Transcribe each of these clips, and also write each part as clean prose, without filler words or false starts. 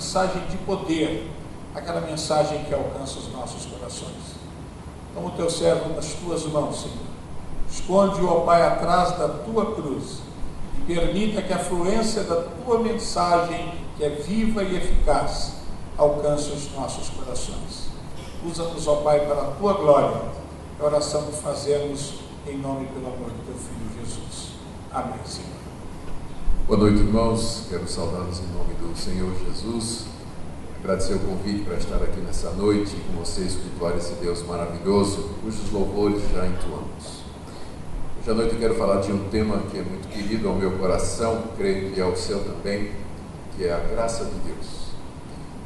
mensagem de poder, aquela mensagem que alcança os nossos corações. Toma o teu servo nas tuas mãos, Senhor. Esconde-o, ó Pai, atrás da tua cruz e permita que a fluência da tua mensagem, que é viva e eficaz, alcance os nossos corações. Usa-nos, ó Pai, para a tua glória. É a oração que fazemos em nome e pelo amor do teu Filho Jesus. Amém, Senhor. Boa noite, irmãos. Quero saudá-los em nome do Senhor Jesus. Agradecer o convite para estar aqui nessa noite com vocês, cultuar esse Deus maravilhoso, cujos louvores já entoamos. Hoje à noite eu quero falar de um tema que é muito querido ao meu coração, creio que é ao seu também, que é a graça de Deus.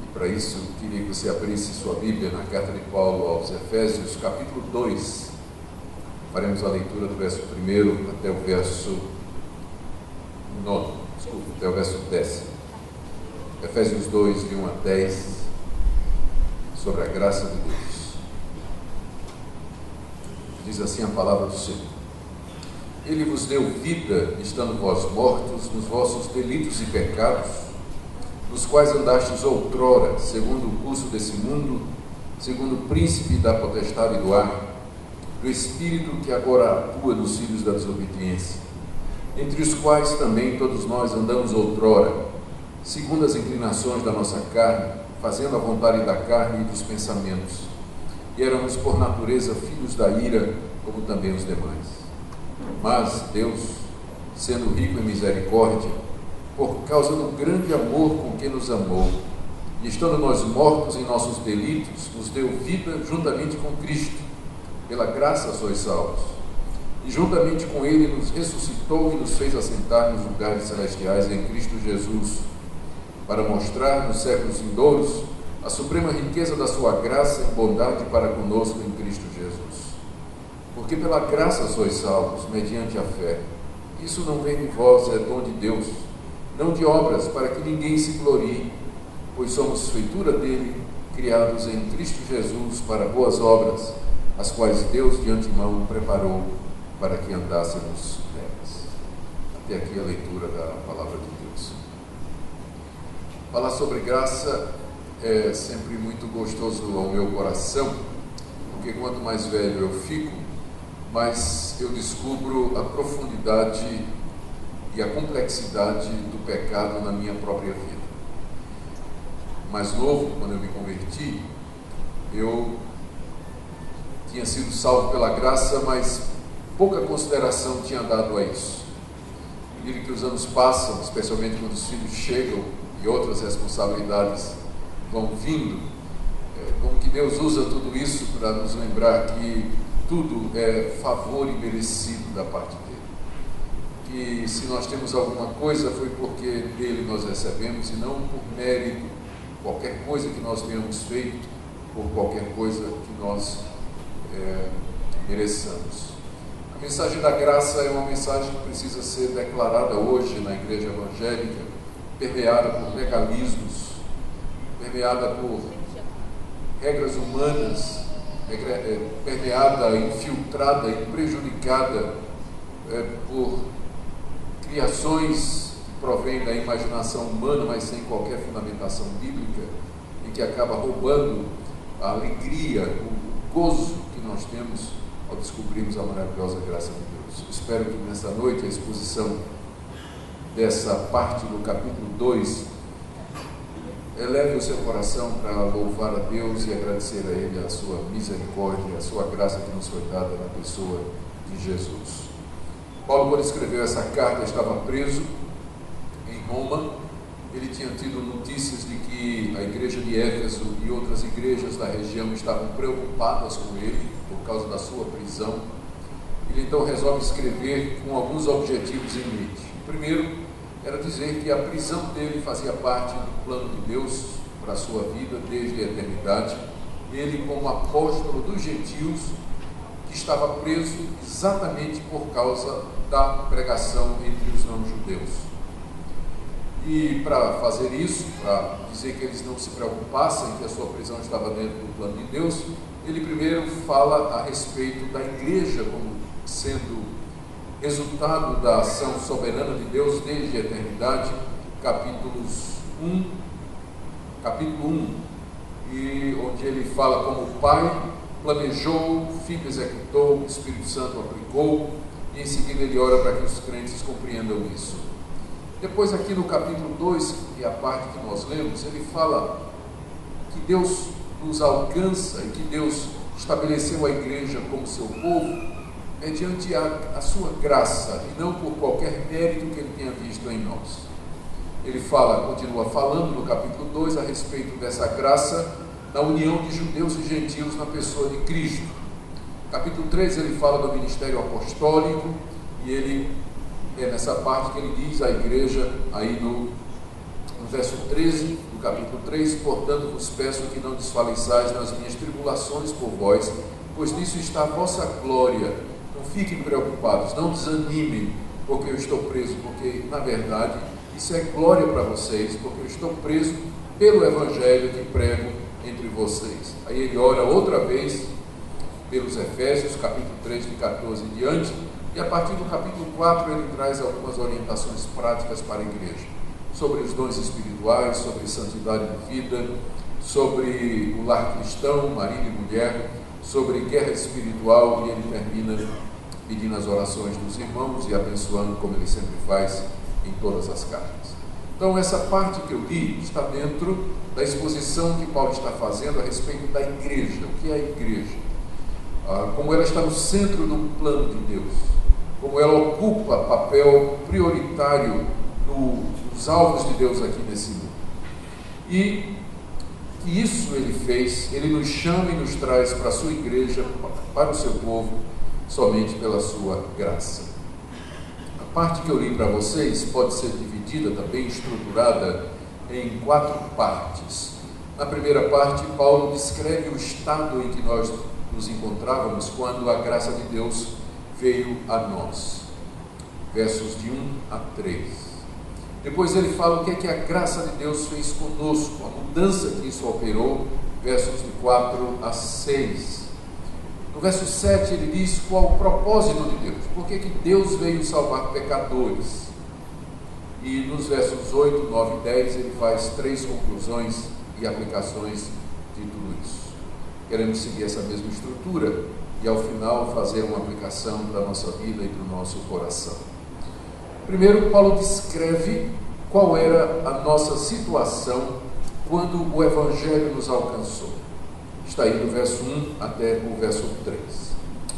E para isso, eu queria que você abrisse sua Bíblia na carta de Paulo aos Efésios, capítulo 2. Faremos a leitura do verso 1 até o verso 9, até o verso 10. Efésios 2, de 1 a 10, sobre a graça de Deus. Diz assim a palavra do Senhor: Ele vos deu vida, estando vós mortos nos vossos delitos e pecados, nos quais andastes outrora, segundo o curso desse mundo, segundo o príncipe da potestade do ar, do espírito que agora atua nos filhos da desobediência, entre os quais também todos nós andamos outrora, segundo as inclinações da nossa carne, fazendo a vontade da carne e dos pensamentos. E éramos por natureza filhos da ira, como também os demais. Mas Deus, sendo rico em misericórdia, por causa do grande amor com que nos amou, e estando nós mortos em nossos delitos, nos deu vida juntamente com Cristo. Pela graça sois salvos. E juntamente com Ele nos ressuscitou e nos fez assentar nos lugares celestiais em Cristo Jesus, para mostrar nos séculos vindouros a suprema riqueza da sua graça e bondade para conosco em Cristo Jesus. Porque pela graça sois salvos, mediante a fé. Isso não vem de vós, é dom de Deus, não de obras, para que ninguém se glorie, pois somos feitura dele, criados em Cristo Jesus para boas obras, as quais Deus de antemão preparou para que andássemos nelas. Até aqui a leitura da palavra de Deus. Falar sobre graça é sempre muito gostoso ao meu coração, porque quanto mais velho eu fico, mais eu descubro a profundidade e a complexidade do pecado na minha própria vida. Mais novo, quando eu me converti, eu tinha sido salvo pela graça, mas pouca consideração tinha dado a isso. À medida que os anos passam, especialmente quando os filhos chegam e outras responsabilidades vão vindo, como que Deus usa tudo isso para nos lembrar que tudo é favor imerecido da parte dele. Que se nós temos alguma coisa foi porque dele nós recebemos e não por mérito, qualquer coisa que nós tenhamos feito, ou qualquer coisa que nós mereçamos. A mensagem da graça é uma mensagem que precisa ser declarada hoje na igreja evangélica, permeada por legalismos, permeada por regras humanas, permeada, infiltrada e prejudicada por criações que provêm da imaginação humana, mas sem qualquer fundamentação bíblica, e que acaba roubando a alegria, o gozo que nós temos ao descobrirmos a maravilhosa graça de Deus. Espero que nessa noite a exposição dessa parte do capítulo 2 eleve o seu coração para louvar a Deus e agradecer a Ele a sua misericórdia, a sua graça que nos foi dada na pessoa de Jesus. Paulo, quando escreveu essa carta, estava preso em Roma. Ele tinha tido notícias de que a igreja de Éfeso e outras igrejas da região estavam preocupadas com ele por causa da sua prisão. Ele então resolve escrever com alguns objetivos em mente. O primeiro era dizer que a prisão dele fazia parte do plano de Deus para a sua vida desde a eternidade. Ele, como apóstolo dos gentios, que estava preso exatamente por causa da pregação entre os não-judeus. E para fazer isso, para dizer que eles não se preocupassem, que a sua prisão estava dentro do plano de Deus, ele primeiro fala a respeito da igreja como sendo resultado da ação soberana de Deus desde a eternidade, capítulos 1 capítulo 1, e onde ele fala como o Pai planejou, o Filho executou, o Espírito Santo aplicou, e em seguida ele ora para que os crentes compreendam isso. Depois aqui no capítulo 2, que é a parte que nós lemos, ele fala que Deus nos alcança e que Deus estabeleceu a igreja como seu povo mediante a sua graça e não por qualquer mérito que ele tenha visto em nós. Ele continua falando no capítulo 2 a respeito dessa graça na união de judeus e gentios na pessoa de Cristo. Capítulo 3 ele fala do ministério apostólico e ele é nessa parte que ele diz à igreja aí no verso 13 do capítulo 3: portanto vos peço que não desfaleçais nas minhas tribulações por vós, pois nisso está a vossa glória. Não fiquem preocupados, não desanimem porque eu estou preso, porque na verdade isso é glória para vocês, porque eu estou preso pelo evangelho que prego entre vocês. Aí ele ora outra vez pelos Efésios, capítulo 3, de 14 em diante, e a partir do capítulo 4 ele traz algumas orientações práticas para a igreja, sobre os dons espirituais, sobre santidade de vida, sobre o lar cristão, marido e mulher, sobre guerra espiritual, e ele termina pedindo as orações dos irmãos e abençoando, como ele sempre faz em todas as cartas. Então essa parte que eu li está dentro da exposição que Paulo está fazendo a respeito da igreja. O que é a igreja? Como ela está no centro do plano de Deus, como ela ocupa papel prioritário nos alvos de Deus aqui nesse mundo. E que isso ele fez, ele nos chama e nos traz para a sua igreja, para o seu povo, somente pela sua graça. A parte que eu li para vocês pode ser dividida, também estruturada em 4 partes. Na primeira parte, Paulo descreve o estado em que nós nos encontrávamos quando a graça de Deus veio a nós. Versos de 1 a 3. Depois ele fala o que é que a graça de Deus fez conosco, a mudança que isso operou, versos de 4 a 6. No verso 7 ele diz qual o propósito de Deus, por que Deus veio salvar pecadores. E nos versos 8, 9 e 10 ele faz 3 conclusões e aplicações de tudo isso. Queremos seguir essa mesma estrutura e ao final fazer uma aplicação para a nossa vida e para o nosso coração. Primeiro, Paulo descreve qual era a nossa situação quando o Evangelho nos alcançou. Está aí do verso 1 até o verso 3.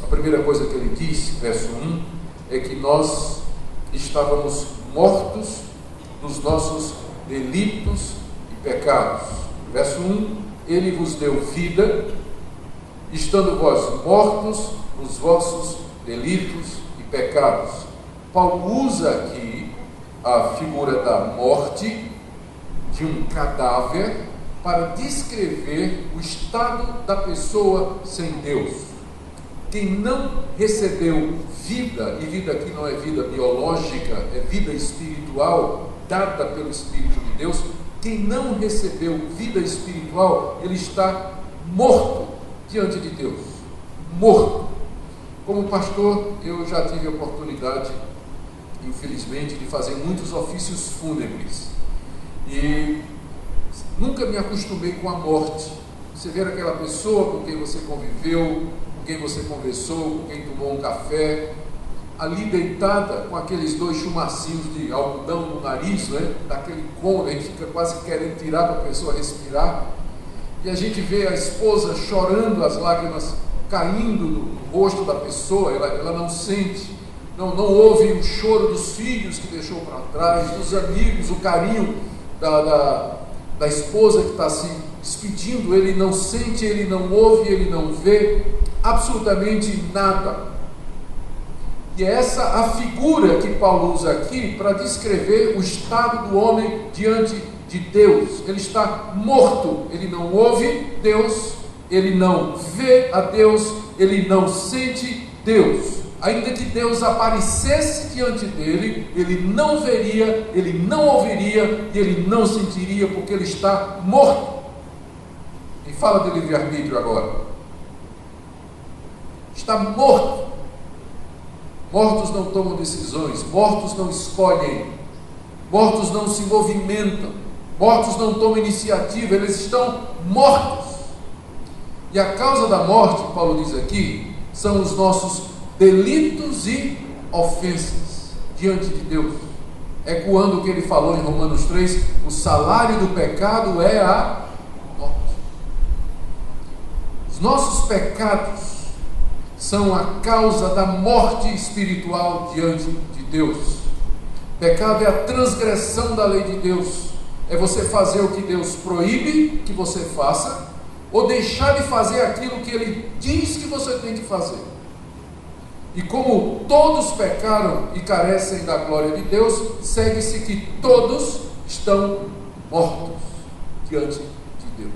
A primeira coisa que ele diz, verso 1, é que nós estávamos mortos nos nossos delitos e pecados. Verso 1, ele vos deu vida, estando vós mortos nos vossos delitos e pecados. Paulo usa aqui a figura da morte, de um cadáver, para descrever o estado da pessoa sem Deus. Quem não recebeu vida, e vida aqui não é vida biológica, é vida espiritual, dada pelo Espírito de Deus, quem não recebeu vida espiritual, ele está morto diante de Deus. Morto. Como pastor, eu já tive a oportunidade, infelizmente, de fazer muitos ofícios fúnebres. E nunca me acostumei com a morte. Você vê aquela pessoa com quem você conviveu, com quem você conversou, com quem tomou um café, ali deitada com aqueles 2 chumacinhos de algodão no nariz, né? Daquele cômodo, a gente fica quase querendo tirar para a pessoa respirar. E a gente vê a esposa chorando, as lágrimas caindo no rosto da pessoa, ela não sente, não ouve o choro dos filhos que deixou para trás, dos amigos, o carinho da esposa que está se despedindo, ele não sente, ele não ouve, ele não vê absolutamente nada. E é essa a figura que Paulo usa aqui para descrever o estado do homem diante de Deus. Ele está morto, ele não ouve Deus, ele não vê a Deus, ele não sente Deus. Ainda que Deus aparecesse diante dele, ele não veria, ele não ouviria e ele não sentiria, porque ele está morto. E fala de livre-arbítrio agora. Está morto. Mortos não tomam decisões, mortos não escolhem, mortos não se movimentam, Mortos não tomam iniciativa, eles estão mortos. E a causa da morte, Paulo diz aqui, são os nossos delitos e ofensas diante de Deus. Ecoando o que ele falou em Romanos 3, o salário do pecado é a morte. Os nossos pecados são a causa da morte espiritual diante de Deus. Pecado é a transgressão da lei de Deus. É você fazer o que Deus proíbe que você faça, ou deixar de fazer aquilo que Ele diz que você tem que fazer. E como todos pecaram e carecem da glória de Deus, segue-se que todos estão mortos diante de Deus.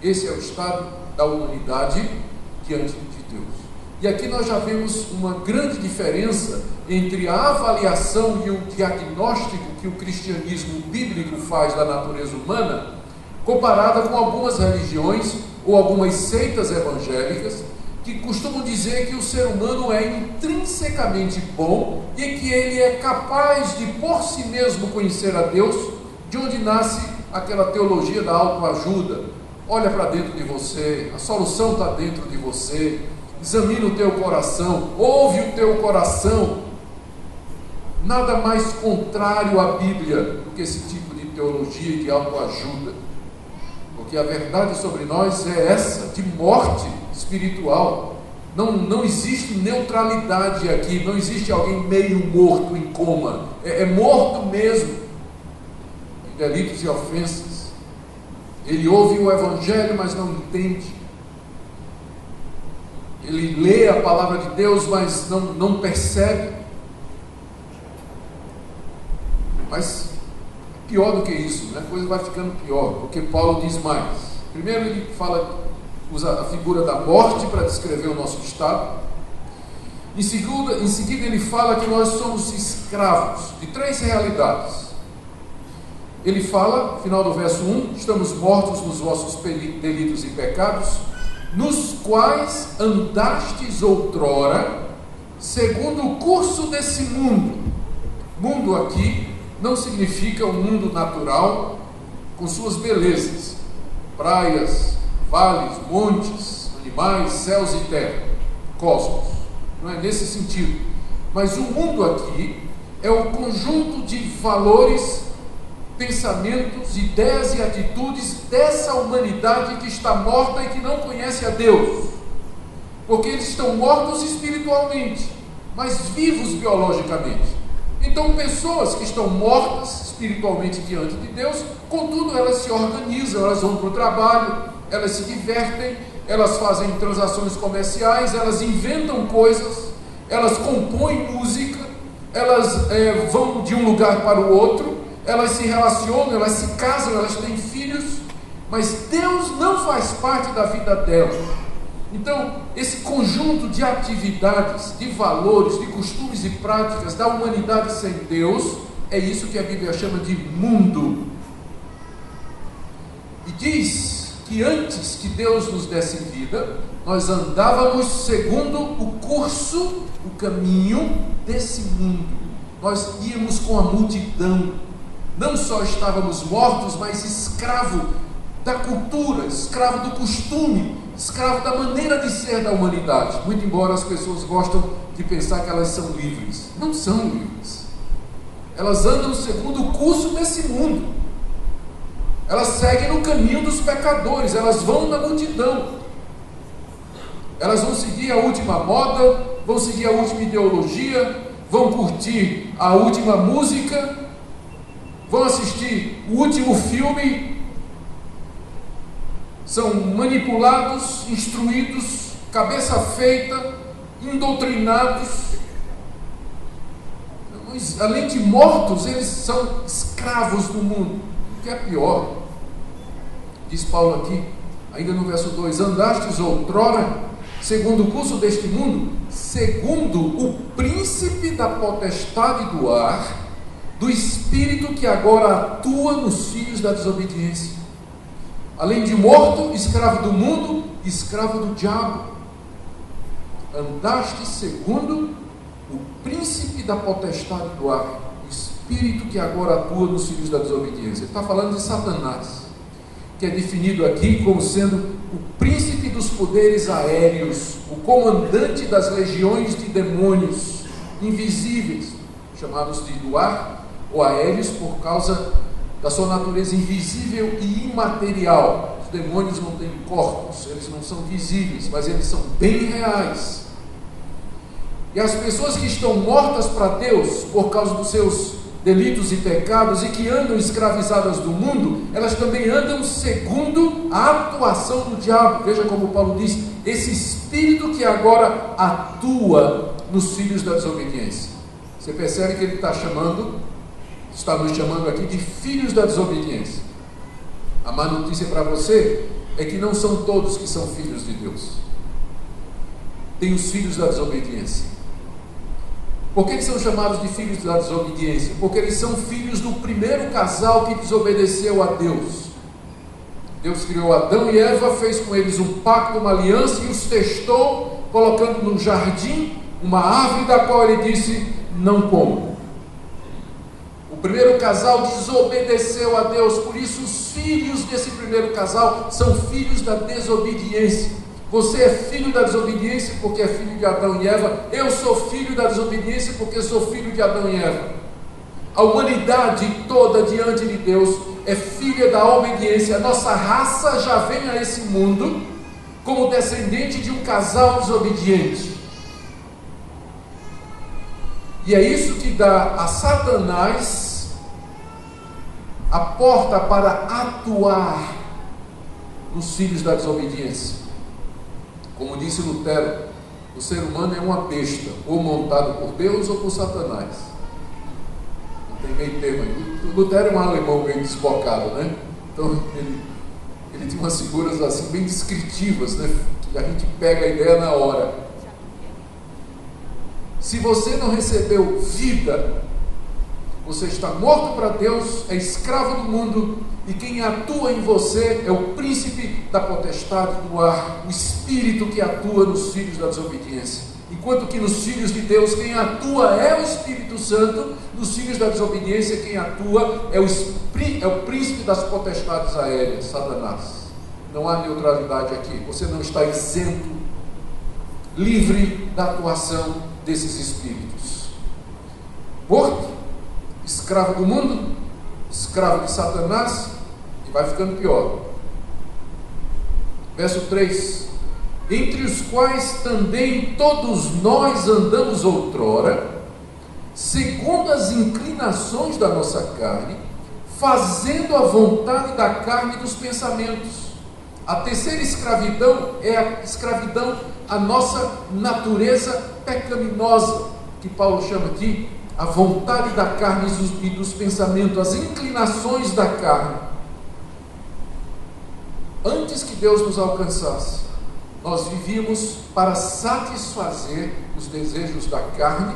Esse é o estado da humanidade diante de Deus. E aqui nós já vemos uma grande diferença entre a avaliação e o diagnóstico que o cristianismo bíblico faz da natureza humana, comparada com algumas religiões ou algumas seitas evangélicas, que costumam dizer que o ser humano é intrinsecamente bom e que ele é capaz de por si mesmo conhecer a Deus, de onde nasce aquela teologia da autoajuda. Olha para dentro de você, a solução está dentro de você, examina o teu coração, ouve o teu coração. Nada mais contrário à Bíblia do que esse tipo de teologia e de autoajuda, porque a verdade sobre nós é essa, de morte espiritual. Não existe neutralidade aqui, não existe alguém meio morto em coma, é morto mesmo, em delitos e ofensas. Ele ouve o Evangelho, mas não entende. Ele lê a palavra de Deus, mas não percebe. Mas pior do que isso, né? A coisa vai ficando pior, porque Paulo diz mais. Primeiro ele usa a figura da morte para descrever o nosso estado. Em seguida ele fala que nós somos escravos de três realidades. Ele fala, no final do verso 1, estamos mortos nos vossos delitos e pecados, nos quais andastes outrora, segundo o curso desse mundo. Mundo aqui não significa o mundo natural com suas belezas, praias, vales, montes, animais, céus e terra, cosmos. Não é nesse sentido. Mas o mundo aqui é o conjunto de valores, pensamentos, ideias e atitudes dessa humanidade que está morta e que não conhece a Deus, porque eles estão mortos espiritualmente, mas vivos biologicamente. Então pessoas que estão mortas espiritualmente diante de Deus, contudo elas se organizam, elas vão para o trabalho, elas se divertem, elas fazem transações comerciais, elas inventam coisas, elas compõem música, elas vão de um lugar para o outro, elas se relacionam, elas se casam, elas têm filhos, mas Deus não faz parte da vida delas. Então, esse conjunto de atividades, de valores, de costumes e práticas da humanidade sem Deus, é isso que a Bíblia chama de mundo. E diz que antes que Deus nos desse vida, nós andávamos segundo o curso, o caminho desse mundo. Nós íamos com a multidão. Não só estávamos mortos, mas escravo da cultura, escravo do costume, escravo da maneira de ser da humanidade. Muito embora as pessoas gostam de pensar que elas são livres. Não são livres. Elas andam segundo o curso desse mundo. Elas seguem no caminho dos pecadores, elas vão na multidão. Elas vão seguir a última moda, vão seguir a última ideologia, vão curtir a última música, vão assistir o último filme, são manipulados, instruídos, cabeça feita, indoutrinados. Além de mortos, eles são escravos do mundo, o que é pior. Diz Paulo aqui, ainda no verso 2, andastes outrora, segundo o curso deste mundo, segundo o príncipe da potestade do ar, do espírito que agora atua nos filhos da desobediência. Além de morto, escravo do mundo, escravo do diabo. Andaste segundo o príncipe da potestade do ar, o espírito que agora atua nos filhos da desobediência. Ele está falando de Satanás, que é definido aqui como sendo o príncipe dos poderes aéreos, o comandante das legiões de demônios invisíveis, chamados de do ar ou aéreos por causa da sua natureza invisível e imaterial. Os demônios não têm corpos, eles não são visíveis, mas eles são bem reais. E as pessoas que estão mortas para Deus por causa dos seus delitos e pecados e que andam escravizadas do mundo, elas também andam segundo a atuação do diabo. Veja como Paulo diz, esse espírito que agora atua nos filhos da desobediência. Você percebe que ele está nos chamando aqui de filhos da desobediência. A má notícia para você é que não são todos que são filhos de Deus. Tem os filhos da desobediência. Por que são chamados de filhos da desobediência? Porque eles são filhos do primeiro casal que desobedeceu a Deus. Deus criou Adão e Eva, fez com eles um pacto, uma aliança e os testou, colocando no jardim uma árvore da qual ele disse, não comam. O primeiro casal desobedeceu a Deus, por isso os filhos desse primeiro casal são filhos da desobediência. Você é filho da desobediência porque é filho de Adão e Eva. Eu sou filho da desobediência porque sou filho de Adão e Eva. A humanidade toda diante de Deus é filha da obediência. A nossa raça já vem a esse mundo como descendente de um casal desobediente. E é isso que dá a Satanás a porta para atuar nos filhos da desobediência. Como disse Lutero, o ser humano é uma besta, ou montado por Deus ou por Satanás. Não tem meio termo aí. Lutero é um alemão bem desbocado, né? Então ele tinha umas figuras assim bem descritivas, né? Que a gente pega a ideia na hora. Se você não recebeu vida, você está morto para Deus, é escravo do mundo, e quem atua em você é o príncipe da potestade do ar, o espírito que atua nos filhos da desobediência. Enquanto que nos filhos de Deus, quem atua é o Espírito Santo, nos filhos da desobediência, quem atua é o príncipe das potestades aéreas, Satanás. Não há neutralidade aqui, você não está isento, livre da atuação desses espíritos. Morto, escravo do mundo, escravo de Satanás, e vai ficando pior. Verso 3: entre os quais também todos nós andamos outrora, segundo as inclinações da nossa carne, fazendo a vontade da carne e dos pensamentos. A terceira escravidão é a escravidão à nossa natureza pecaminosa, que Paulo chama aqui a vontade da carne e dos pensamentos, as inclinações da carne. Antes que Deus nos alcançasse, nós vivíamos para satisfazer os desejos da carne,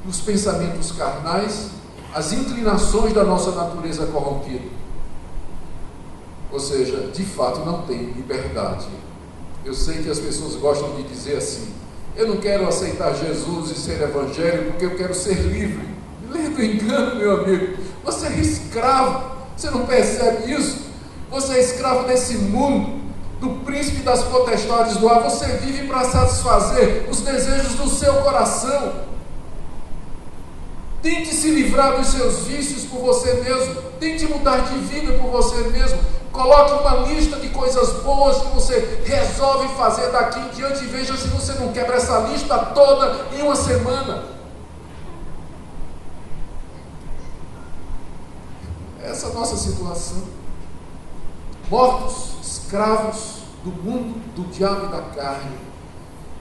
os pensamentos carnais, as inclinações da nossa natureza corrompida. Ou seja, de fato não tem liberdade. Eu sei que as pessoas gostam de dizer assim: eu não quero aceitar Jesus e ser evangélico porque eu quero ser livre. Lê do engano, meu amigo. Você é escravo. Você não percebe isso? Você é escravo desse mundo, do príncipe das potestades do ar. Você vive para satisfazer os desejos do seu coração. Tente se livrar dos seus vícios por você mesmo. Tente mudar de vida por você mesmo. Coloque uma lista de coisas boas que você resolve fazer daqui em diante e veja se você não quebra essa lista toda em uma semana. Essa é a nossa situação. Mortos, escravos do mundo, do diabo e da carne,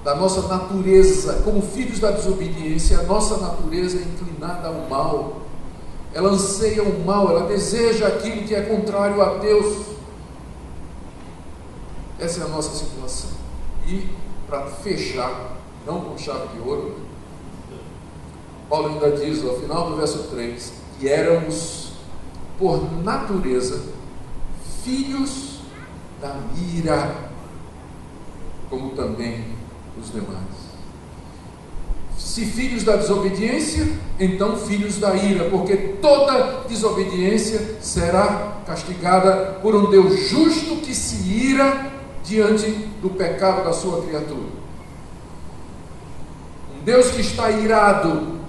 da nossa natureza, como filhos da desobediência. A nossa natureza é inclinada ao mal. Ela anseia o mal, ela deseja aquilo que é contrário a Deus. Essa é a nossa situação. E, para fechar, não com chave de ouro, Paulo ainda diz, ao final do verso 3, que éramos, por natureza, filhos da ira, como também os demais. Se filhos da desobediência, então filhos da ira, porque toda desobediência será castigada por um Deus justo que se ira diante do pecado da sua criatura. Um Deus que está irado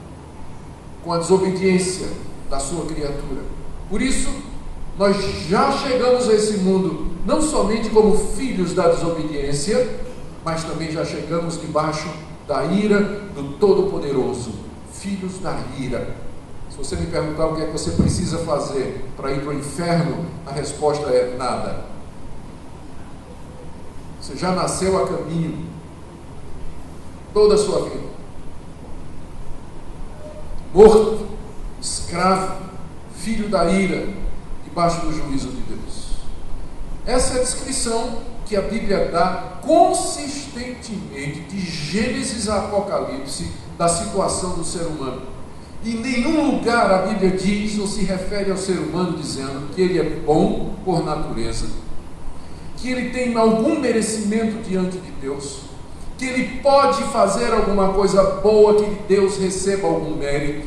com a desobediência da sua criatura. Por isso, nós já chegamos a esse mundo não somente como filhos da desobediência, mas também já chegamos debaixo da ira do Todo-Poderoso, filhos da ira. Se você me perguntar o que é que você precisa fazer para ir para o inferno, a resposta é nada. Você já nasceu a caminho toda a sua vida, morto, escravo, filho da ira, debaixo do juízo de Deus. Essa é a descrição que a Bíblia dá consistentemente, de Gênesis a Apocalipse, da situação do ser humano. Em nenhum lugar a Bíblia diz ou se refere ao ser humano dizendo que ele é bom por natureza, que ele tem algum merecimento diante de Deus, que ele pode fazer alguma coisa boa, que Deus receba algum mérito,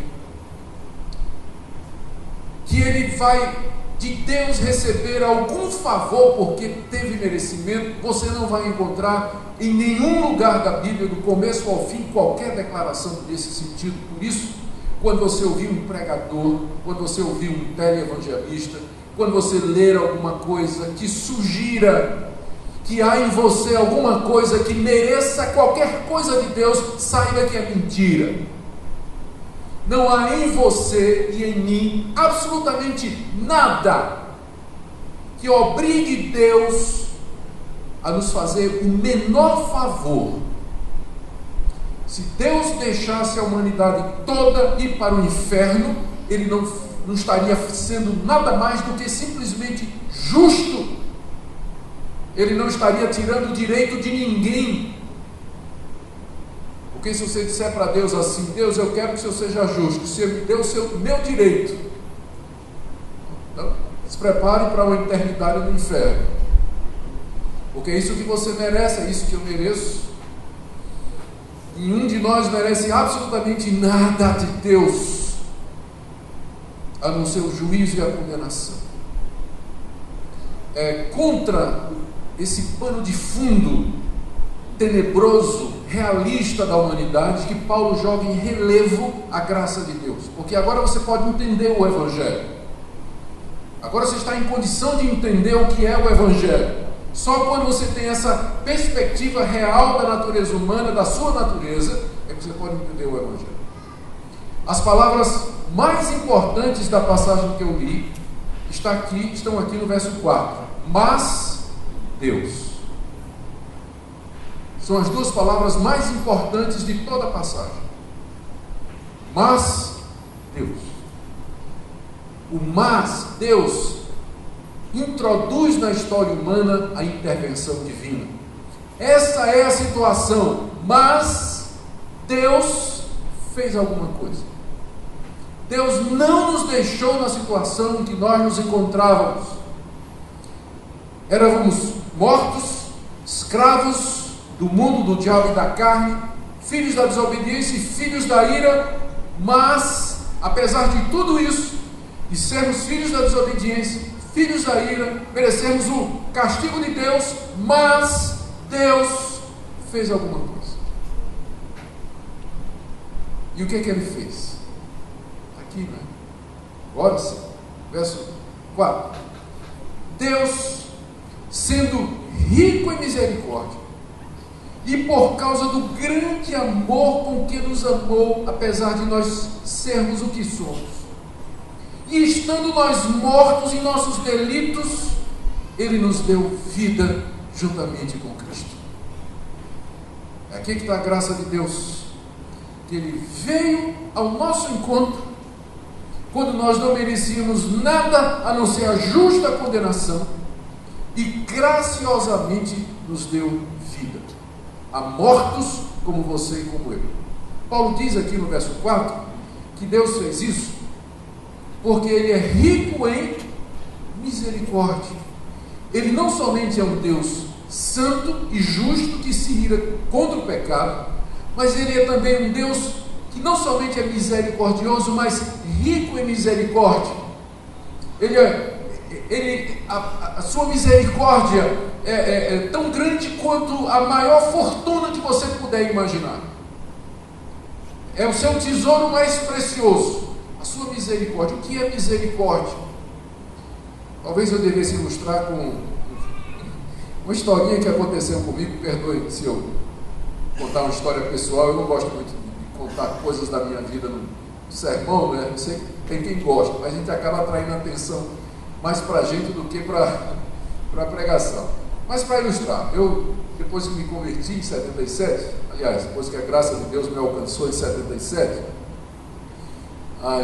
que ele vai de Deus receber algum favor porque teve merecimento. Você não vai encontrar em nenhum lugar da Bíblia, do começo ao fim, qualquer declaração desse sentido. Por isso, quando você ouvir um pregador, quando você ouvir um teleevangelista, quando você ler alguma coisa que sugira que há em você alguma coisa que mereça qualquer coisa de Deus, saiba que é mentira. Não há em você e em mim absolutamente nada que obrigue Deus a nos fazer o menor favor. Se Deus deixasse a humanidade toda ir para o inferno, Ele não estaria sendo nada mais do que simplesmente justo. Ele não estaria tirando o direito de ninguém. Porque se você disser para Deus assim: Deus, eu quero que o Senhor seja justo, o Senhor me deu o meu direito, então se prepare para uma eternidade no inferno, porque é isso que você merece, é isso que eu mereço. Nenhum de nós merece absolutamente nada de Deus, a não ser o juízo e a condenação. É contra esse pano de fundo tenebroso, realista da humanidade, que Paulo joga em relevo a graça de Deus, porque agora você pode entender o Evangelho, agora você está em condição de entender o que é o Evangelho. Só quando você tem essa perspectiva real da natureza humana, da sua natureza, é que você pode entender o Evangelho. As palavras mais importantes da passagem que eu li estão aqui no verso 4. Mas Deus. São as duas palavras mais importantes de toda a passagem. Mas Deus. O mas Deus introduz na história humana a intervenção divina. Essa é a situação, mas Deus fez alguma coisa. Deus não nos deixou na situação em que nós nos encontrávamos. Éramos mortos, escravos do mundo, do diabo e da carne, filhos da desobediência e filhos da ira, mas, apesar de tudo isso, de sermos filhos da desobediência, filhos da ira, merecemos o castigo de Deus, mas Deus fez alguma coisa. E o que é que Ele fez? Aqui, né? Agora sim, verso 4. Deus, sendo rico em misericórdia, e por causa do grande amor com que nos amou, apesar de nós sermos o que somos, e estando nós mortos em nossos delitos, Ele nos deu vida juntamente com Cristo. É aqui que está a graça de Deus, que Ele veio ao nosso encontro, quando nós não merecíamos nada a não ser a justa condenação, e graciosamente nos deu vida, a mortos como você e como eu. Paulo diz aqui no verso 4 que Deus fez isso porque Ele é rico em misericórdia. Ele não somente é um Deus santo e justo que se ira contra o pecado, mas Ele é também um Deus que não somente é misericordioso, mas rico em misericórdia. A sua misericórdia é tão grande quanto a maior fortuna que você puder imaginar. É o seu tesouro mais precioso, a sua misericórdia. O que é misericórdia? Talvez eu devesse ilustrar com uma historinha que aconteceu comigo. Perdoe se eu contar uma história pessoal. Eu não gosto muito de contar coisas da minha vida no sermão, né? Eu sei que tem quem gosta, mas a gente acaba atraindo atenção mais para a gente do que para a pregação. Mas para ilustrar, eu, depois que me converti em 77, aliás, depois que a graça de Deus me alcançou em 77,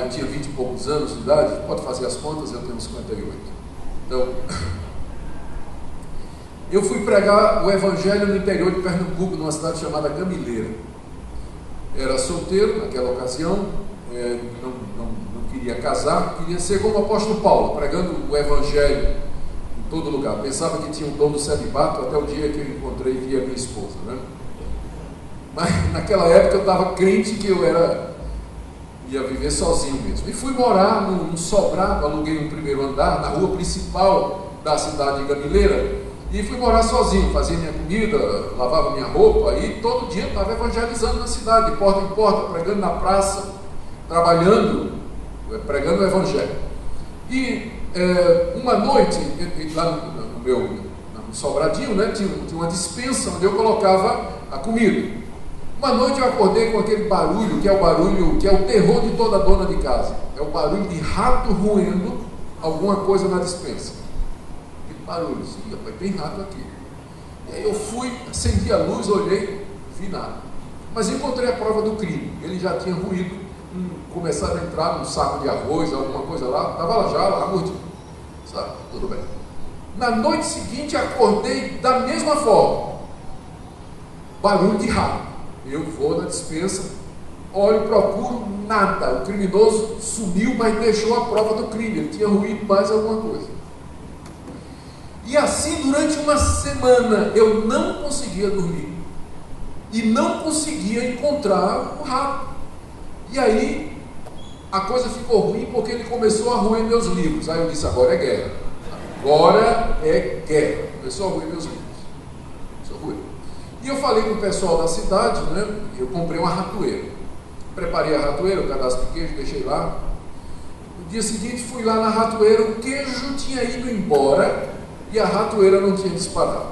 eu tinha 20 e poucos anos de idade, pode fazer as contas, eu tenho 58. Então, eu fui pregar o evangelho no interior de Pernambuco, numa cidade chamada Gamileira. Era solteiro naquela ocasião, não queria casar, queria ser como o apóstolo Paulo, pregando o evangelho em todo lugar. Pensava que tinha um dom do celibato até o dia que eu encontrei e vi a minha esposa, né? Mas naquela época eu estava crente que eu ia viver sozinho mesmo. E fui morar num sobrado, aluguei um primeiro andar na rua principal da cidade de Gamileira, e fui morar sozinho, fazia minha comida, lavava minha roupa, e todo dia estava evangelizando na cidade, de porta em porta, pregando na praça, trabalhando, pregando o evangelho. E uma noite, lá no sobradinho, né, tinha uma despensa onde eu colocava a comida. Uma noite eu acordei com aquele barulho, que é o terror de toda dona de casa. É o barulho de rato roendo alguma coisa na despensa. Aquele barulho, sim, rapaz, tem rato aqui. E aí eu fui, acendi a luz, olhei, não vi nada. Mas encontrei a prova do crime. Ele já tinha roído, começaram a entrar num saco de arroz, alguma coisa lá, estava lá mordido. Sabe? Tudo bem. Na noite seguinte acordei da mesma forma. Barulho de rato. Eu vou na despensa, olho, procuro, nada. O criminoso sumiu, mas deixou a prova do crime. Ele tinha ruído mais alguma coisa. E assim, durante uma semana, eu não conseguia dormir. E não conseguia encontrar o rato. E aí, a coisa ficou ruim porque ele começou a roer meus livros. Aí eu disse, agora é guerra. Agora é guerra. Começou a roer meus livros. E eu falei com o pessoal da cidade, né? Eu comprei uma ratoeira. Preparei a ratoeira, um pedaço de queijo, deixei lá. No dia seguinte fui lá na ratoeira, o queijo tinha ido embora e a ratoeira não tinha disparado.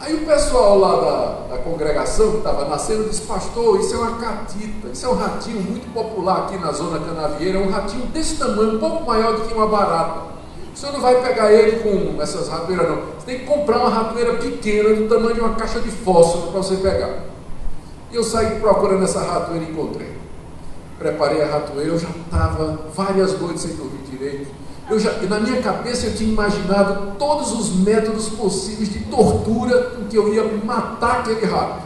Aí o pessoal lá da congregação que estava nascendo disse, pastor, isso é uma catita, isso é um ratinho muito popular aqui na zona canavieira, é um ratinho desse tamanho, um pouco maior do que uma barata. O senhor não vai pegar ele com essas ratoeiras não, você tem que comprar uma ratoeira pequena do tamanho de uma caixa de fósforo para você pegar. E eu saí procurando essa ratoeira e encontrei. Preparei a ratoeira, eu já estava várias noites sem dormir direito. Na minha cabeça eu tinha imaginado todos os métodos possíveis de tortura com que eu ia matar aquele rato.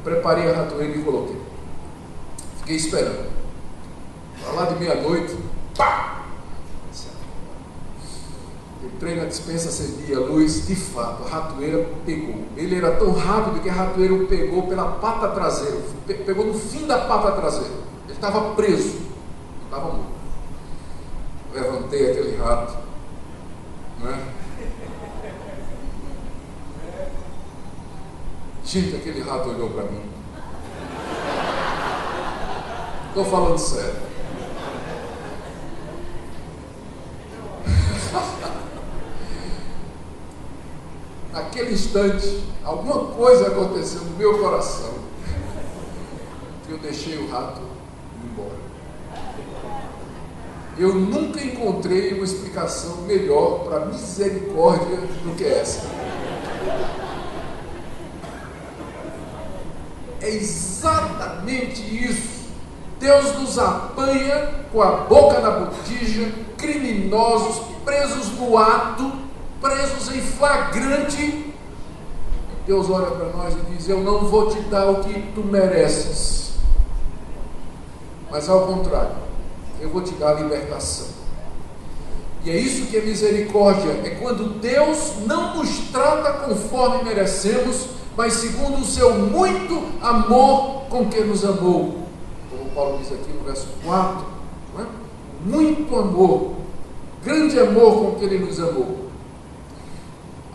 Preparei a ratoeira e coloquei. Fiquei esperando. Lá de meia-noite, pá! Entrei na despensa, acendi a luz, de fato, a ratoeira pegou. Ele era tão rápido que a ratoeira o pegou pela pata traseira, pegou no fim da pata traseira. Ele estava preso, não estava morto. Levantei aquele rato, né? Gente, aquele rato olhou para mim. Estou falando sério. Naquele instante, alguma coisa aconteceu no meu coração que eu deixei o rato ir embora. Eu nunca encontrei uma explicação melhor para a misericórdia do que essa. É exatamente isso. Deus nos apanha com a boca na botija, criminosos, presos no ato, presos em flagrante. Deus olha para nós e diz, eu não vou te dar o que tu mereces, mas ao contrário, eu vou te dar a libertação. E é isso que é misericórdia, é quando Deus não nos trata conforme merecemos, mas segundo o seu muito amor com que nos amou. Como Paulo diz aqui no verso 4, não é? Muito amor, grande amor com que ele nos amou.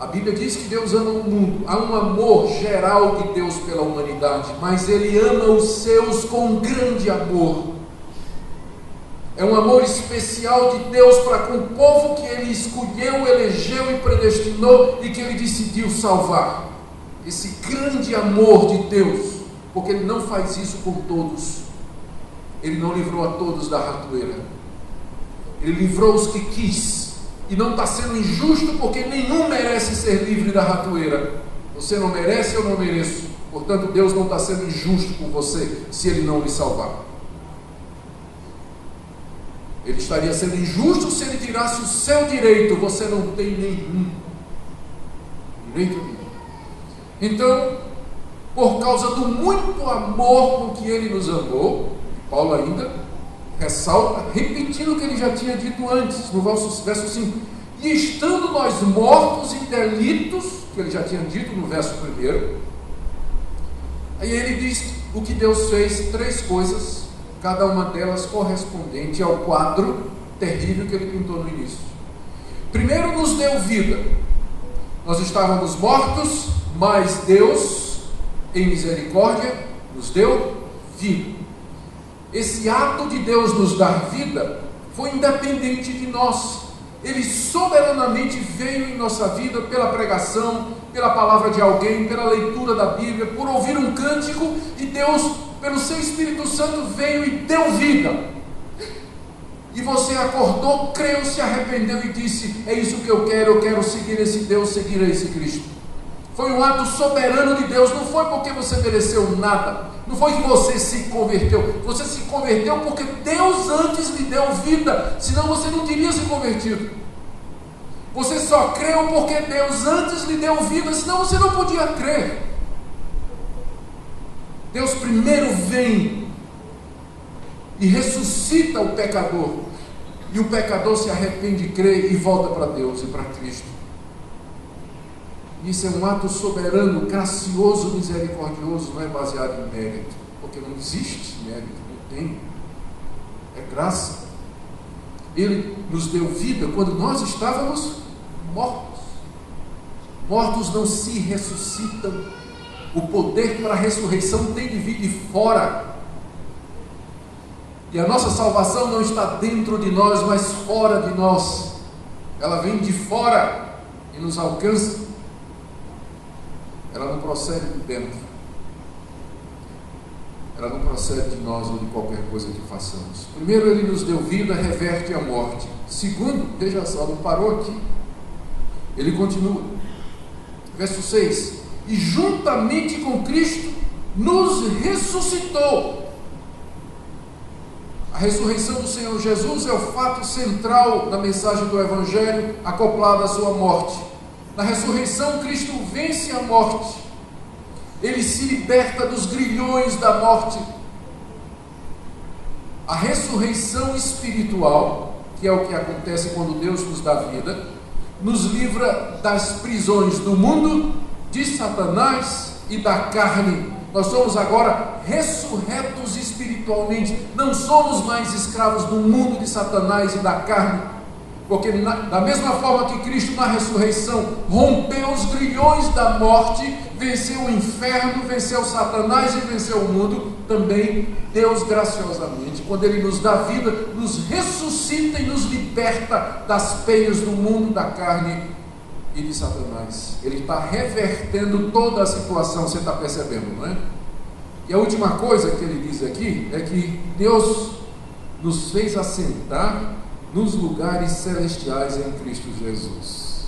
A Bíblia diz que Deus ama o mundo, há um amor geral de Deus pela humanidade, mas Ele ama os seus com grande amor. É um amor especial de Deus para com o povo que Ele escolheu, elegeu e predestinou e que Ele decidiu salvar. Esse grande amor de Deus, porque Ele não faz isso com todos. Ele não livrou a todos da ratoeira. Ele livrou os que quis. E não está sendo injusto, porque nenhum merece ser livre da ratoeira. Você não merece, eu não mereço. Portanto, Deus não está sendo injusto com você, se Ele não lhe salvar. Ele estaria sendo injusto se Ele tirasse o seu direito. Você não tem nenhum direito nenhum. Então, por causa do muito amor com que Ele nos amou, Paulo ainda ressalta, repetindo o que ele já tinha dito antes, no verso 5. E estando nós mortos em delitos, que ele já tinha dito no verso 1, aí ele diz o que Deus fez, 3 coisas, cada uma delas correspondente ao quadro terrível que ele pintou no início. Primeiro, nos deu vida. Nós estávamos mortos, mas Deus, em misericórdia, nos deu vida. Esse ato de Deus nos dar vida foi independente de nós. Ele soberanamente veio em nossa vida pela pregação, pela palavra de alguém, pela leitura da Bíblia, por ouvir um cântico, e Deus, pelo seu Espírito Santo, veio e deu vida. E você acordou, creu, se arrependeu e disse: é isso que eu quero seguir esse Deus, seguir esse Cristo. Foi um ato soberano de Deus, não foi porque você mereceu nada, não foi que você se converteu, você se converteu porque Deus antes lhe deu vida, senão você não teria se convertido. Você só creu porque Deus antes lhe deu vida, senão você não podia crer. Deus primeiro vem e ressuscita o pecador, e o pecador se arrepende, crê e volta para Deus e para Cristo. Isso é um ato soberano, gracioso, misericordioso, não é baseado em mérito, porque não existe mérito, não tem, é graça. Ele nos deu vida quando nós estávamos mortos. Mortos não se ressuscitam. O poder para a ressurreição tem de vir de fora. E a nossa salvação não está dentro de nós, mas fora de nós. Ela vem de fora e nos alcança. Ela não procede de dentro. Ela não procede de nós ou de qualquer coisa que façamos. Primeiro, Ele nos deu vida, reverte a morte. Segundo, veja só, não parou aqui. Ele continua. Verso 6. E juntamente com Cristo nos ressuscitou. A ressurreição do Senhor Jesus é o fato central da mensagem do Evangelho, acoplada à sua morte. Na ressurreição, Cristo vence a morte. Ele se liberta dos grilhões da morte. A ressurreição espiritual, que é o que acontece quando Deus nos dá vida, nos livra das prisões do mundo, de Satanás e da carne. Nós somos agora ressurretos espiritualmente. Não somos mais escravos do mundo, de Satanás e da carne. Porque da mesma forma que Cristo na ressurreição rompeu os grilhões da morte, venceu o inferno, venceu Satanás e venceu o mundo, também Deus graciosamente, quando Ele nos dá vida, nos ressuscita e nos liberta das peias do mundo, da carne e de Satanás. Ele está revertendo toda a situação, você está percebendo, não é? E a última coisa que ele diz aqui é que Deus nos fez assentar nos lugares celestiais em Cristo Jesus.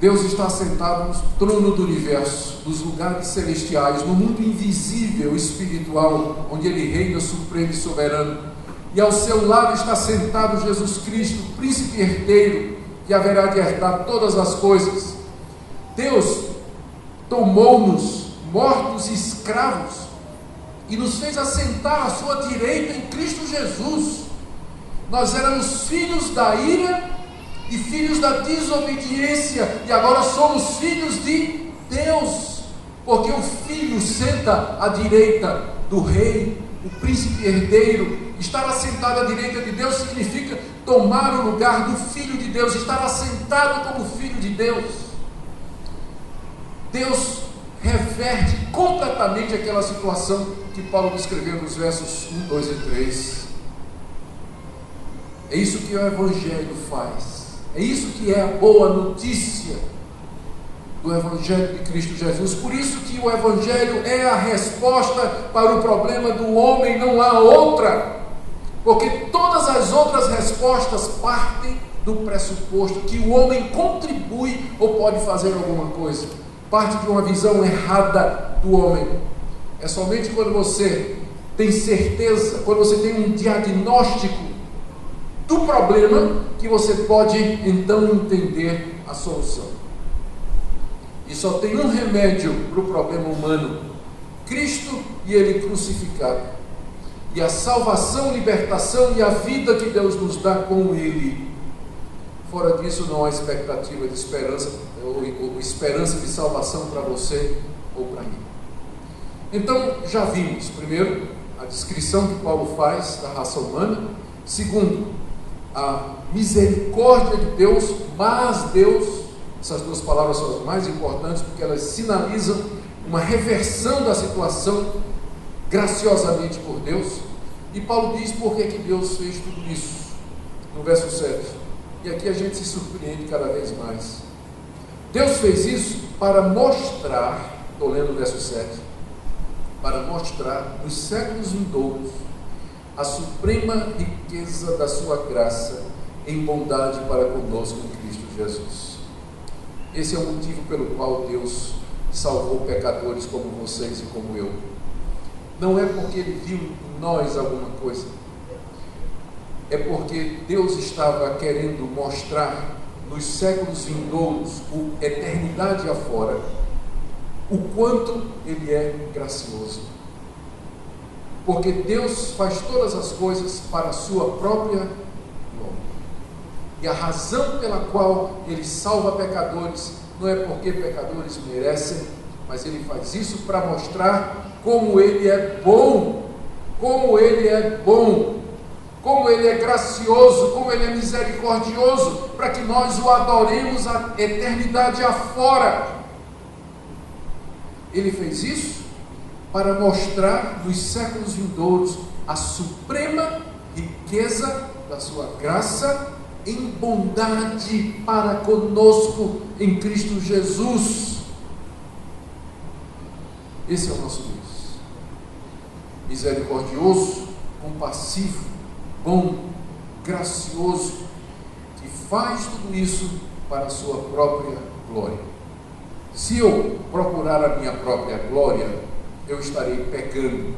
Deus está assentado no trono do universo, nos lugares celestiais, no mundo invisível, espiritual, onde Ele reina supremo e soberano. E ao seu lado está sentado Jesus Cristo, príncipe herdeiro, que haverá de herdar todas as coisas. Deus tomou-nos, mortos e escravos, e nos fez assentar à sua direita em Cristo Jesus. Nós éramos filhos da ira e filhos da desobediência, e agora somos filhos de Deus, porque o Filho senta à direita do Rei, o príncipe herdeiro. Estar assentado à direita de Deus significa tomar o lugar do Filho de Deus, estar assentado como Filho de Deus. Deus reverte completamente aquela situação que Paulo descreveu nos versos 1, 2 e 3. É isso que o Evangelho faz. É isso que é a boa notícia do Evangelho de Cristo Jesus. Por isso que o Evangelho é a resposta para o problema do homem, não há outra. Porque todas as outras respostas partem do pressuposto que o homem contribui ou pode fazer alguma coisa. Parte de uma visão errada do homem. É somente quando você tem certeza, quando você tem um diagnóstico do problema, que você pode então entender a solução. E só tem um remédio para o problema humano: Cristo e Ele crucificado. E a salvação, libertação e a vida que Deus nos dá com Ele. Fora disso não há expectativa de esperança, ou esperança de salvação para você ou para mim. Então, já vimos, primeiro, a descrição que Paulo faz da raça humana. Segundo, a misericórdia de Deus, mas Deus. Essas duas palavras são as mais importantes, porque elas sinalizam uma reversão da situação graciosamente por Deus. E Paulo diz por que Deus fez tudo isso, no verso 7. E aqui a gente se surpreende cada vez mais. Deus fez isso para mostrar, estou lendo o verso 7, para mostrar nos séculos vindouros a suprema riqueza da sua graça em bondade para conosco em Cristo Jesus. Esse é o motivo pelo qual Deus salvou pecadores como vocês e como eu. Não é porque Ele viu em nós alguma coisa. É porque Deus estava querendo mostrar nos séculos vindouros, eternidade afora, o quanto Ele é gracioso. Porque Deus faz todas as coisas para a sua própria glória. E a razão pela qual Ele salva pecadores não é porque pecadores merecem, mas Ele faz isso para mostrar como Ele é bom, como Ele é bom, como Ele é gracioso, como Ele é misericordioso, para que nós o adoremos a eternidade afora. Ele fez isso para mostrar nos séculos vindouros a suprema riqueza da sua graça em bondade para conosco em Cristo Jesus. Esse é o nosso Deus, misericordioso, compassivo, bom, gracioso, que faz tudo isso para a sua própria glória. Se eu procurar a minha própria glória, eu estarei pecando.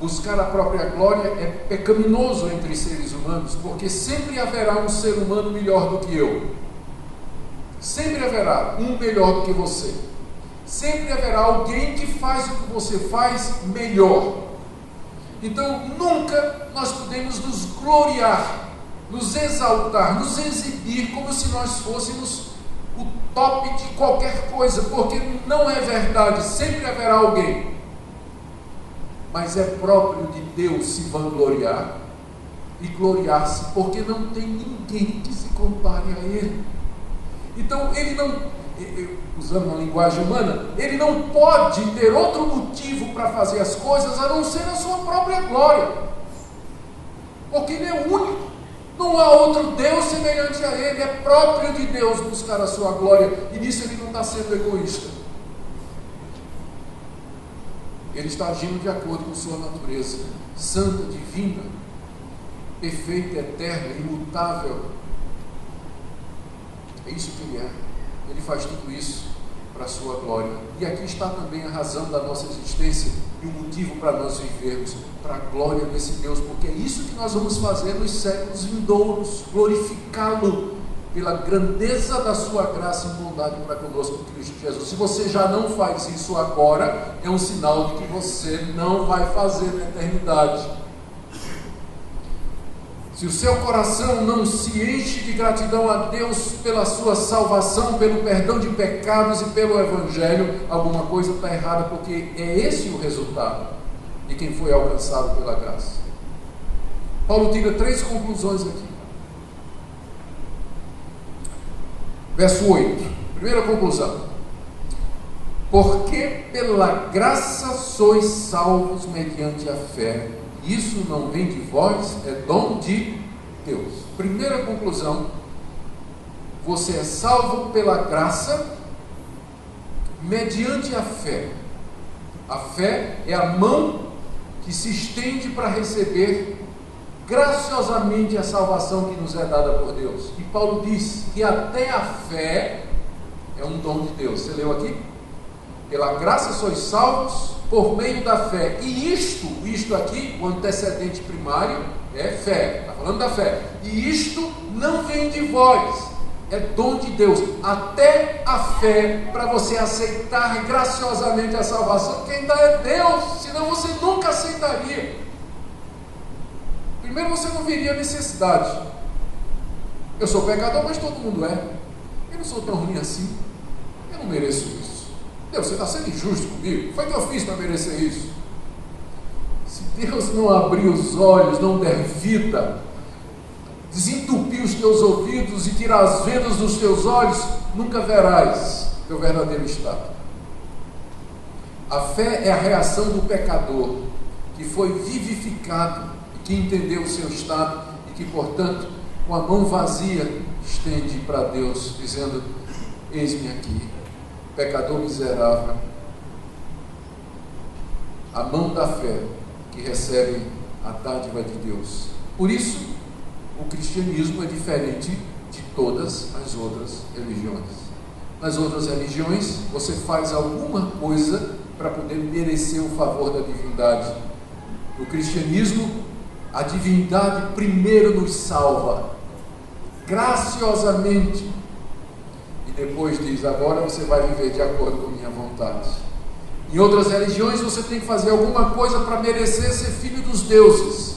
Buscar a própria glória é pecaminoso entre seres humanos, porque sempre haverá um ser humano melhor do que eu. Sempre haverá um melhor do que você. Sempre haverá alguém que faz o que você faz melhor. Então, nunca nós podemos nos gloriar, nos exaltar, nos exibir como se nós fôssemos o top de qualquer coisa, porque não é verdade. Sempre haverá alguém. Mas é próprio de Deus se vangloriar e gloriar-se, porque não tem ninguém que se compare a Ele. Então, Ele não, usando uma linguagem humana, Ele não pode ter outro motivo para fazer as coisas a não ser a sua própria glória, porque Ele é único. Não há outro Deus semelhante a Ele. É próprio de Deus buscar a sua glória, e nisso Ele não está sendo egoísta. Ele está agindo de acordo com sua natureza santa, divina, perfeita, eterna, imutável. É isso que Ele é. Ele faz tudo isso para a sua glória. E aqui está também a razão da nossa existência e o motivo para nós vivermos, para a glória desse Deus, porque é isso que nós vamos fazer nos séculos vindouros, glorificá-lo pela grandeza da sua graça e bondade para conosco em Cristo Jesus. Se você já não faz isso agora, é um sinal de que você não vai fazer na eternidade. se o seu coração não se enche de gratidão a Deus pela sua salvação, pelo perdão de pecados e pelo Evangelho, alguma coisa está errada, porque é esse o resultado de quem foi alcançado pela graça. Paulo tira 3 conclusões aqui. Verso 8, primeira conclusão: porque pela graça sois salvos mediante a fé. Isso não vem de vós, é dom de Deus. Primeira conclusão: você é salvo pela graça mediante a fé. A fé é a mão que se estende para receber graciosamente a salvação que nos é dada por Deus. E Paulo diz que até a fé é um dom de Deus. Você leu aqui? Pela graça sois salvos por meio da fé. E isto aqui, o antecedente primário, é fé. Está falando da fé. E isto não vem de vós, é dom de Deus. Até a fé, para você aceitar graciosamente a salvação, quem dá é Deus, senão você nunca aceitaria. Primeiro, você não veria necessidade. Eu sou pecador, mas todo mundo é. Eu não sou tão ruim assim. Eu não mereço isso. Deus, você está sendo injusto comigo? Foi o que eu fiz para merecer isso? Se Deus não abrir os olhos, não der vida, desentupir os teus ouvidos e tirar as vendas dos teus olhos, nunca verás teu verdadeiro estado. A fé é a reação do pecador que foi vivificado, que entendeu o seu estado e que, portanto, com a mão vazia, estende para Deus, dizendo: eis-me aqui, pecador miserável. A mão da fé que recebe a dádiva de Deus. Por isso, o cristianismo é diferente de todas as outras religiões. Nas outras religiões, você faz alguma coisa para poder merecer o favor da divindade. No cristianismo, a divindade primeiro nos salva, graciosamente, e depois diz: agora você vai viver de acordo com a minha vontade. Em outras religiões, você tem que fazer alguma coisa para merecer ser filho dos deuses.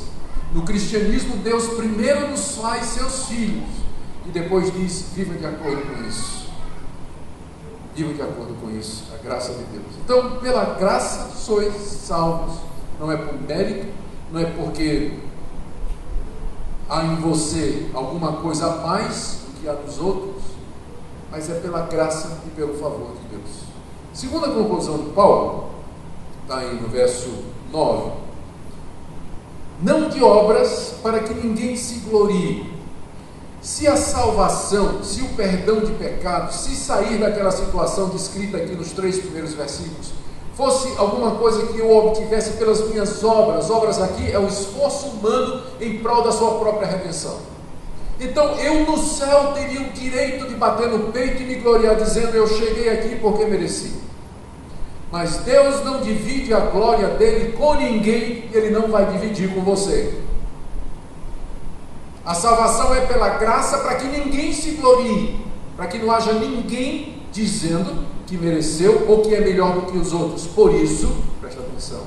No cristianismo, Deus primeiro nos faz seus filhos, e depois diz: viva de acordo com isso. Viva de acordo com isso, a graça de Deus. Então, pela graça sois salvos. Não é por mérito, não é porque há em você alguma coisa a mais do que há nos outros, mas é pela graça e pelo favor de Deus. Segunda conclusão de Paulo, está aí no verso 9: não de obras, para que ninguém se glorie. Se a salvação, se o perdão de pecados, se sair daquela situação descrita aqui nos 3 primeiros versículos, fosse alguma coisa que eu obtivesse pelas minhas obras aqui é o esforço humano em prol da sua própria redenção. Então eu no céu teria o direito de bater no peito e me gloriar dizendo: eu cheguei aqui porque mereci. Mas Deus não divide a glória dele com ninguém, ele não vai dividir com você. A salvação é pela graça, para que ninguém se glorie, para que não haja ninguém dizendo que mereceu ou que é melhor do que os outros. Por isso, presta atenção,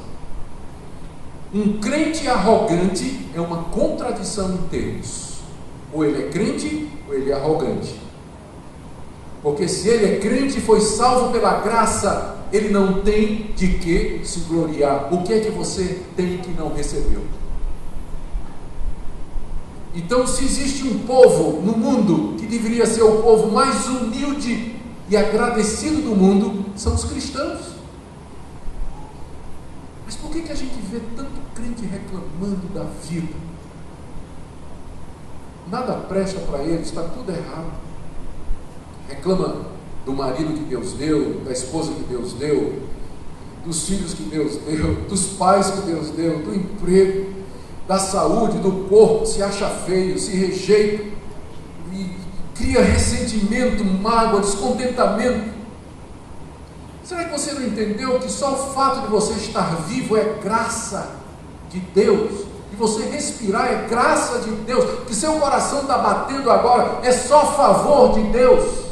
um crente arrogante é uma contradição em termos. Ou ele é crente ou ele é arrogante. Porque se ele é crente e foi salvo pela graça, ele não tem de que se gloriar. O que é que você tem que não recebeu? Então, se existe um povo no mundo que deveria ser o povo mais humilde e agradecido do mundo, são os cristãos. Mas por que a gente vê tanto crente reclamando da vida? Nada presta para eles, está tudo errado. Reclama do marido que Deus deu, da esposa que Deus deu, dos filhos que Deus deu, dos pais que Deus deu, do emprego, da saúde, do corpo, se acha feio, se rejeita, e cria ressentimento, mágoa, descontentamento. Será que você não entendeu que só o fato de você estar vivo é graça de Deus? De você respirar é graça de Deus? Que seu coração está batendo agora é só favor de Deus?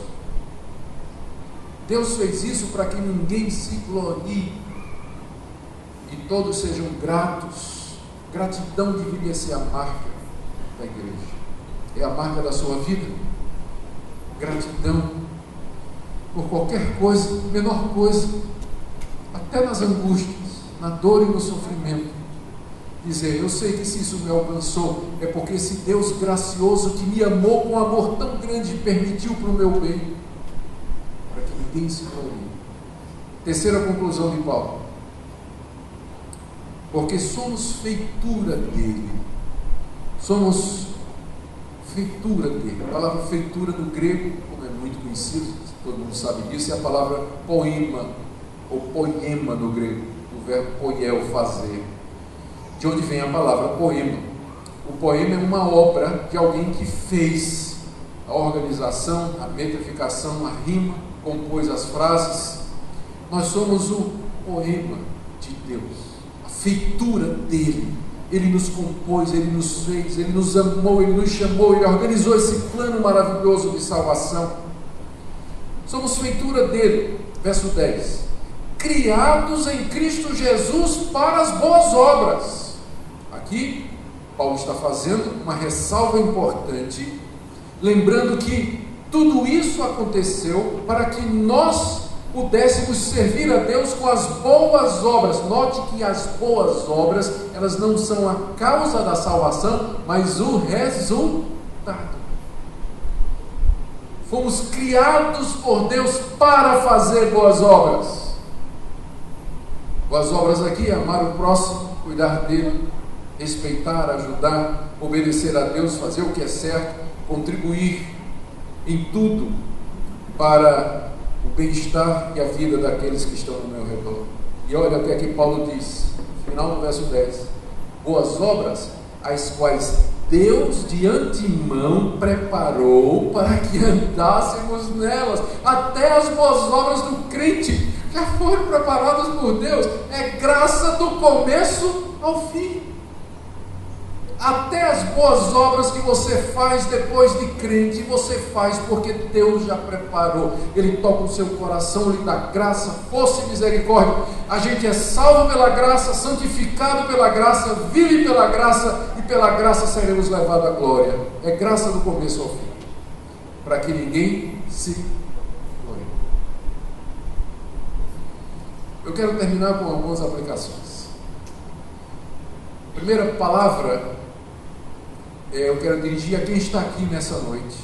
Deus fez isso para que ninguém se glorie e todos sejam gratos. Gratidão deveria ser amarga. da igreja. É a marca da sua vida. Gratidão por qualquer coisa, menor coisa, até nas angústias, na dor e no sofrimento. Dizer, eu sei que se isso me alcançou, é porque esse Deus gracioso que me amou com um amor tão grande permitiu para o meu bem, para que ninguém se glorie. Terceira conclusão de Paulo. Porque somos feitura dele. Somos feitura dele. A palavra feitura do grego, como é muito conhecido, todo mundo sabe disso, é a palavra poema, ou poema no grego, do verbo poiel, fazer. De onde vem a palavra poema. O poema é uma obra de alguém que fez a organização, a metrificação, a rima, compôs as frases. Nós somos o poema de Deus, a feitura dele. Ele nos compôs, ele nos fez, ele nos amou, ele nos chamou, ele organizou esse plano maravilhoso de salvação. Somos feitura dele. Verso 10. Criados em Cristo Jesus para as boas obras. Aqui, Paulo está fazendo uma ressalva importante, lembrando que tudo isso aconteceu para que nós pudéssemos servir a Deus com as boas obras. Note que as boas obras, elas não são a causa da salvação, mas o resultado. Fomos criados por Deus para fazer boas obras. Boas obras aqui, amar o próximo, cuidar dele, respeitar, ajudar, obedecer a Deus, fazer o que é certo, contribuir em tudo para o bem-estar e a vida daqueles que estão no meu redor. E olha o que é que Paulo diz, no final do verso 10: boas obras, as quais Deus de antemão preparou para que andássemos nelas. Até as boas obras do crente já foram preparadas por Deus. É graça do começo ao fim. Até as boas obras que você faz depois de crente, você faz porque Deus já preparou. Ele toca o seu coração, lhe dá graça, força e misericórdia. A gente é salvo pela graça, santificado pela graça, vive pela graça, e pela graça seremos levados à glória. É graça do começo ao fim, para que ninguém se glorie. Eu quero terminar com algumas aplicações. Primeira palavra, eu quero dirigir a quem está aqui nessa noite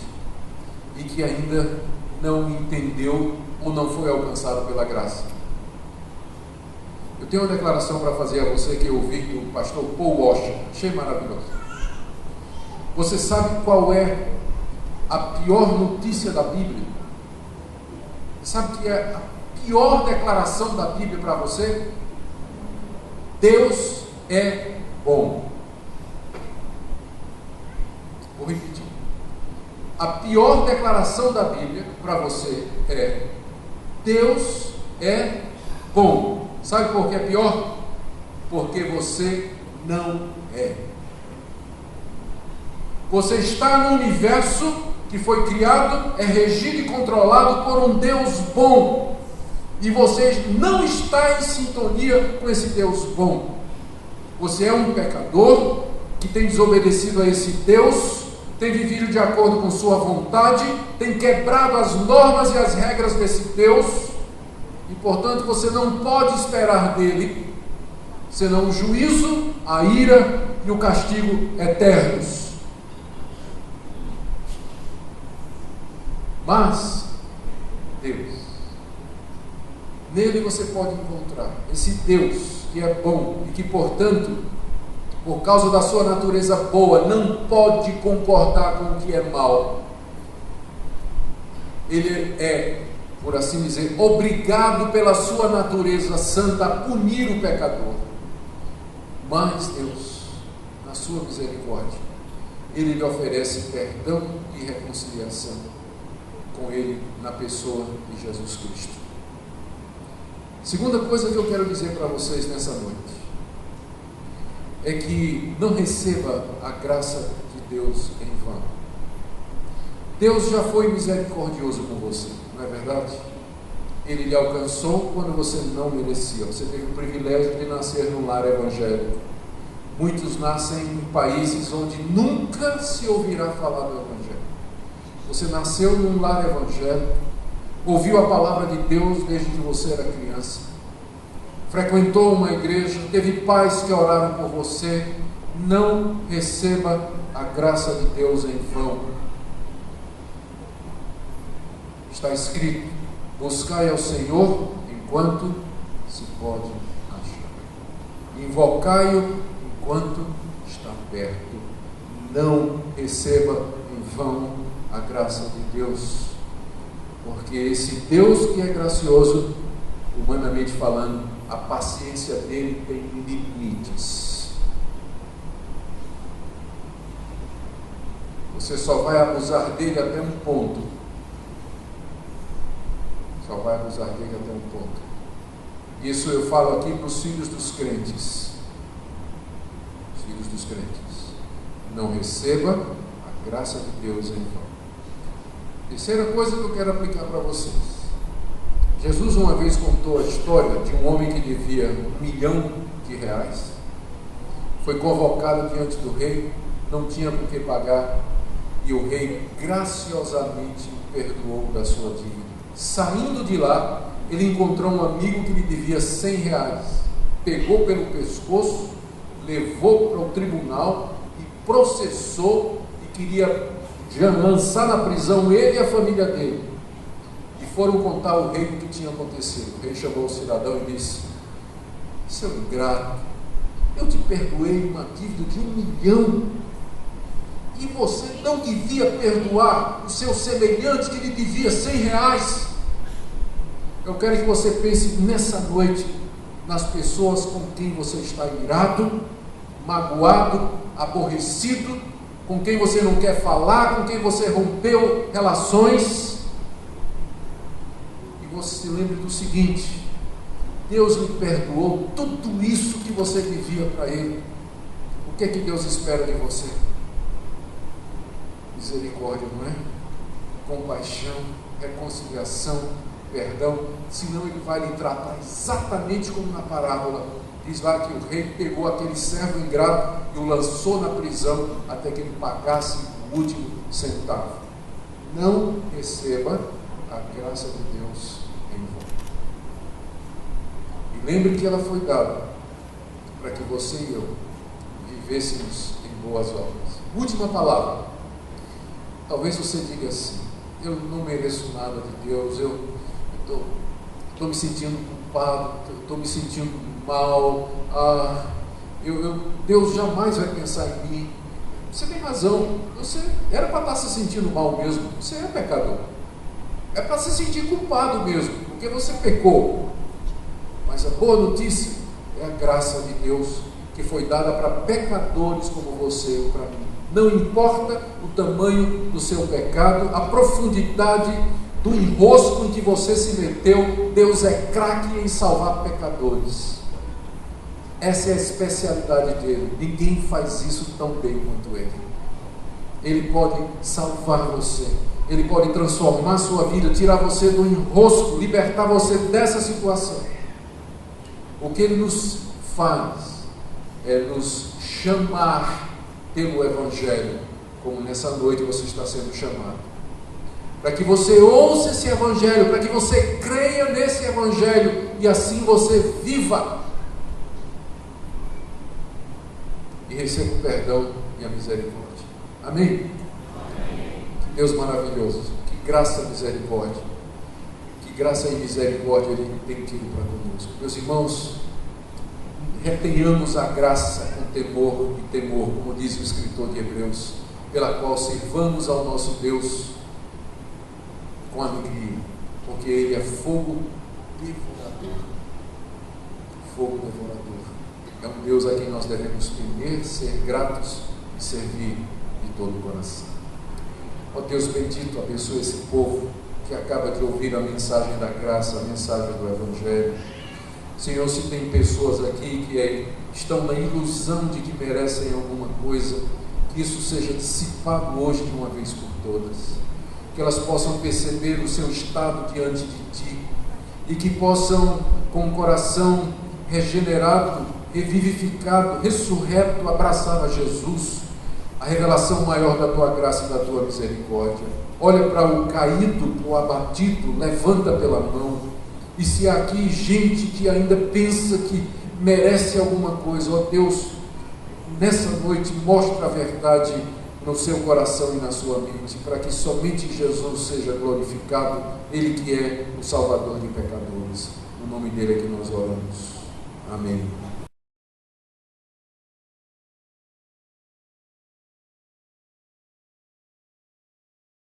e que ainda não entendeu ou não foi alcançado pela graça. Eu tenho uma declaração para fazer a você que eu ouvi do pastor Paul Washer, achei maravilhoso. Você sabe qual é a pior notícia da Bíblia? Sabe que é a pior declaração da Bíblia para você? Deus é bom. Vou repetir. A pior declaração da Bíblia para você é: Deus é bom. Sabe por que é pior? Porque você não é. Você está no universo que foi criado, é regido e controlado por um Deus bom, e você não está em sintonia com esse Deus bom. Você é um pecador que tem desobedecido a esse Deus, tem vivido de acordo com sua vontade, tem quebrado as normas e as regras desse Deus, e portanto você não pode esperar dele senão o juízo, a ira e o castigo eternos. Mas Deus, nele você pode encontrar esse Deus que é bom e que, portanto, por causa da sua natureza boa, não pode concordar com o que é mal. Ele é, por assim dizer, obrigado pela sua natureza santa a punir o pecador. Mas Deus, na sua misericórdia, Ele lhe oferece perdão e reconciliação com Ele na pessoa de Jesus Cristo. Segunda coisa que eu quero dizer para vocês nessa noite é que não receba a graça de Deus em vão. Deus já foi misericordioso com você, não é verdade? Ele lhe alcançou quando você não merecia. Você teve o privilégio de nascer num lar evangélico. Muitos nascem em países onde nunca se ouvirá falar do Evangelho. Você nasceu num lar evangélico, ouviu a palavra de Deus desde que você era criança, frequentou uma igreja, teve pais que oraram por você. Não receba a graça de Deus em vão. Está escrito: buscai ao Senhor enquanto se pode achar, invocai-o enquanto está perto. Não receba em vão a graça de Deus, porque esse Deus que é gracioso, humanamente falando, a paciência dele tem limites. Você só vai abusar dele até um ponto. Só vai abusar dele até um ponto. Isso eu falo aqui para os filhos dos crentes. Os filhos dos crentes. Não receba a graça de Deus em vão. Terceira coisa que eu quero aplicar para vocês. Jesus uma vez contou a história de um homem que devia R$1 milhão. Foi convocado diante do rei, não tinha por que pagar, e o rei graciosamente o perdoou da sua dívida. Saindo de lá, ele encontrou um amigo que lhe devia R$100, pegou pelo pescoço, levou para o tribunal e processou, e queria lançar na prisão ele e a família dele. E foram contar ao rei o que tinha acontecido. O rei chamou o cidadão e disse: seu ingrato, eu te perdoei uma dívida de R$1 milhão, e você não devia perdoar o seu semelhante que lhe devia R$100. Eu quero que você pense nessa noite nas pessoas com quem você está irado, magoado, aborrecido, com quem você não quer falar, com quem você rompeu relações, e você se lembre do seguinte: Deus lhe perdoou tudo isso que você devia para Ele. O que é que Deus espera de você? Misericórdia, não é? Compaixão, reconciliação, perdão. Senão Ele vai lhe tratar exatamente como na parábola. Diz lá que o rei pegou aquele servo ingrato e o lançou na prisão até que ele pagasse o último centavo. Não receba a graça de Deus em vão. E lembre que ela foi dada para que você e eu vivêssemos em boas obras. Última palavra. Talvez você diga assim: eu não mereço nada de Deus, eu estou me sentindo culpado, estou me sentindo mal, Deus jamais vai pensar em mim. Você tem razão, você era para estar se sentindo mal mesmo, você é pecador, é para se sentir culpado mesmo, porque você pecou. Mas a boa notícia é a graça de Deus que foi dada para pecadores como você ou para mim. Não importa o tamanho do seu pecado, a profundidade do enrosco em que você se meteu, Deus é craque em salvar pecadores. Essa é a especialidade dele. Ninguém faz isso tão bem quanto ele. Ele pode salvar você, ele pode transformar a sua vida, tirar você do enrosco, libertar você dessa situação. O que ele nos faz é nos chamar pelo Evangelho, como nessa noite você está sendo chamado, para que você ouça esse Evangelho, para que você creia nesse Evangelho, e assim você viva e receba o perdão e a misericórdia. Amém? Que Deus maravilhoso, que graça e misericórdia, que graça e misericórdia Ele tem tido para conosco. Meus irmãos, retenhamos a graça com temor, como diz o escritor de Hebreus, pela qual servamos ao nosso Deus com alegria, porque Ele é fogo devorador. Fogo devorador. É um Deus a quem nós devemos temer, ser gratos e servir de todo o coração. Ó Deus bendito, abençoe esse povo que acaba de ouvir a mensagem da graça, a mensagem do Evangelho. Senhor, se tem pessoas aqui que estão na ilusão de que merecem alguma coisa, que isso seja dissipado hoje de uma vez por todas, que elas possam perceber o seu estado diante de Ti, e que possam, com o coração regenerado, revivificado, ressurreto, abraçava Jesus, a revelação maior da tua graça e da tua misericórdia. Olha para o caído, para o abatido, levanta pela mão. E se há aqui gente que ainda pensa que merece alguma coisa, ó Deus, nessa noite mostra a verdade no seu coração e na sua mente, para que somente Jesus seja glorificado, Ele que é o Salvador de pecadores. No nome dele é que nós oramos. Amém.